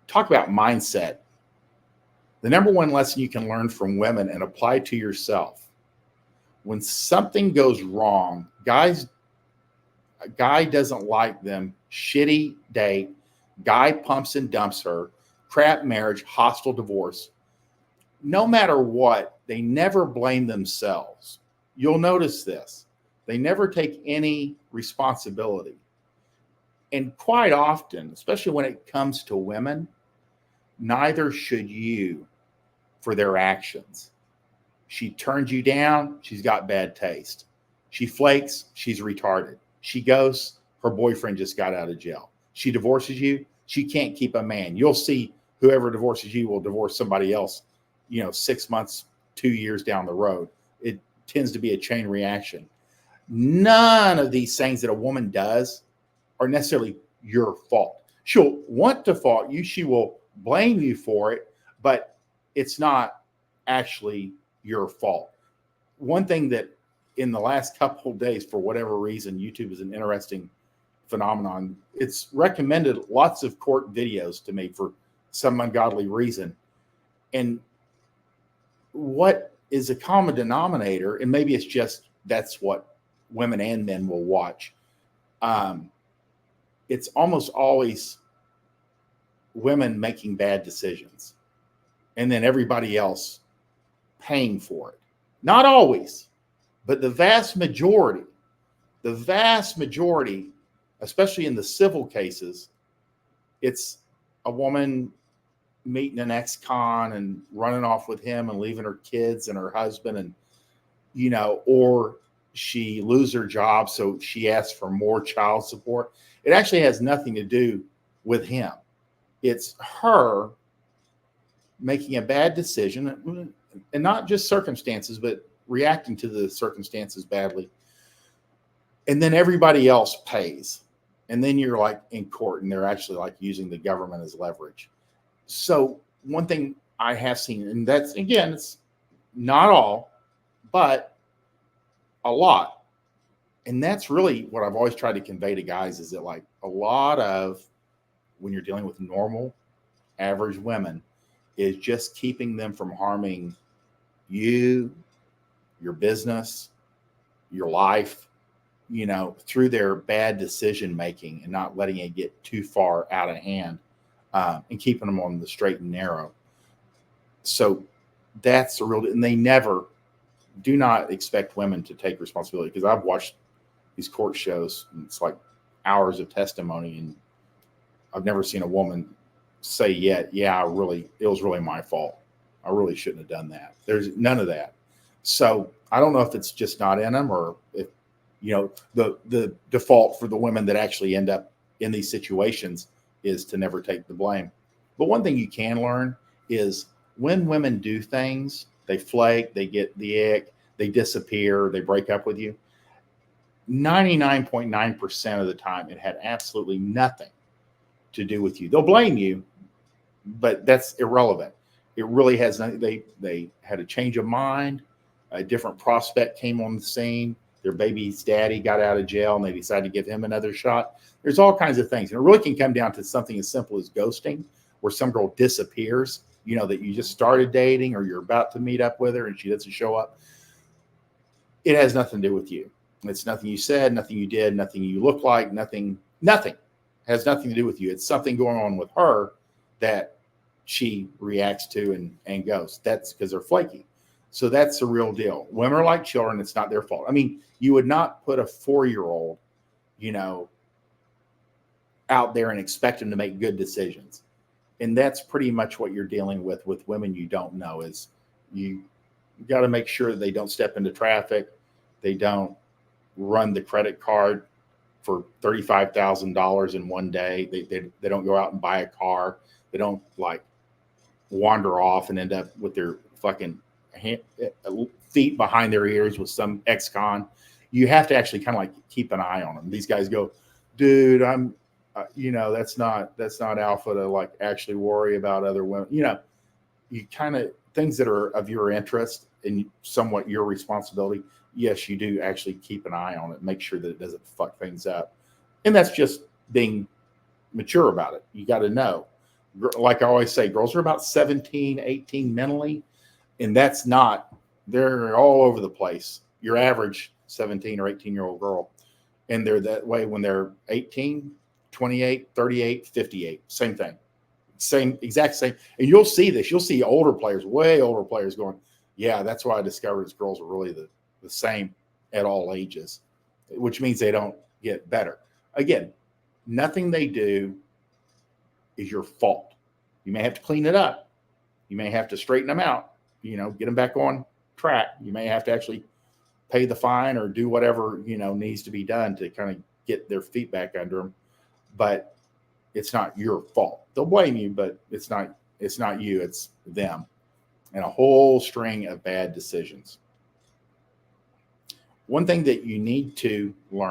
talk about mindset. The number one lesson you can learn from women and apply to yourself: when something goes wrong, a guy doesn't like them, shitty date, guy pumps and dumps her, crap marriage, hostile divorce. No matter what, they never blame themselves. You'll notice this. They never take any responsibility. And quite often, especially when it comes to women, neither should you for their actions. She turns you down, she's got bad taste. She flakes, she's retarded. She ghosts, her boyfriend just got out of jail. She divorces you, she can't keep a man. You'll see whoever divorces you will divorce somebody else, 6 months, 2 years down the road. It tends to be a chain reaction. None of these things that a woman does are necessarily your fault. She'll want to fault you. She will blame you for it, but it's not actually your fault. One thing that in the last couple of days, for whatever reason, YouTube is an interesting phenomenon. It's recommended lots of court videos to me for some ungodly reason. And what is a common denominator, and maybe it's just that's what women and men will watch, it's almost always women making bad decisions and then everybody else paying for it. Not always, but the vast majority, especially in the civil cases, it's a woman meeting an ex-con and running off with him and leaving her kids and her husband, and or she loses her job, so she asks for more child support. It actually has nothing to do with him. It's her making a bad decision, and not just circumstances, but reacting to the circumstances badly. And then everybody else pays. And then you're like in court, and they're actually like using the government as leverage. So one thing I have seen, and that's, again, it's not all, but a lot. And that's really what I've always tried to convey to guys, is that like a lot of, when you're dealing with normal, average women, is just keeping them from harming you, your business, your life, through their bad decision making and not letting it get too far out of hand, and keeping them on the straight and narrow. So that's the real, and they never do not expect women to take responsibility, because I've watched these court shows and it's like hours of testimony, and I've never seen a woman say yet, yeah, it was really my fault. I really shouldn't have done that. There's none of that. So I don't know if it's just not in them, or if, the default for the women that actually end up in these situations is to never take the blame. But one thing you can learn is when women do things, they flake, they get the ick, they disappear, they break up with you, 99.9% of the time, it had absolutely nothing to do with you. They'll blame you, but that's irrelevant. It really has nothing. They had a change of mind. A different prospect came on the scene. Their baby's daddy got out of jail, and they decided to give him another shot. There's all kinds of things. And it really can come down to something as simple as ghosting, where some girl disappears, that you just started dating or you're about to meet up with her and she doesn't show up. It has nothing to do with you. It's nothing you said, nothing you did, nothing you look like, nothing has nothing to do with you. It's something going on with her that she reacts to and goes. That's because they're flaky. So that's the real deal. Women are like children. It's not their fault. I mean, you would not put a 4-year-old, out there and expect them to make good decisions. And that's pretty much what you're dealing with women you don't know, is you got to make sure that they don't step into traffic. They don't run the credit card for $35,000 in one day. They don't go out and buy a car. They don't like wander off and end up with their fucking feet behind their ears with some ex-con. You have to actually kind of like keep an eye on them. These guys go, dude, I'm, that's not alpha to like actually worry about other women. You kind of, things that are of your interest and somewhat your responsibility. Yes, you do actually keep an eye on it, make sure that it doesn't fuck things up. And that's just being mature about it. You got to know. Like I always say, girls are about 17, 18 mentally, and that's not, they're all over the place. Your average 17 or 18-year-old girl. And they're that way when they're 18, 28, 38, 58. Same thing. Same, exact same. And you'll see this. You'll see older players, way older players going, yeah, that's why I discovered as girls are really the same at all ages, which means they don't get better. Again, nothing they do is your fault. You may have to clean it up. You may have to straighten them out, get them back on track. You may have to actually pay the fine or do whatever, needs to be done to kind of get their feet back under them. But it's not your fault. They'll blame you, but it's not you, it's them. And a whole string of bad decisions. One thing that you need to learn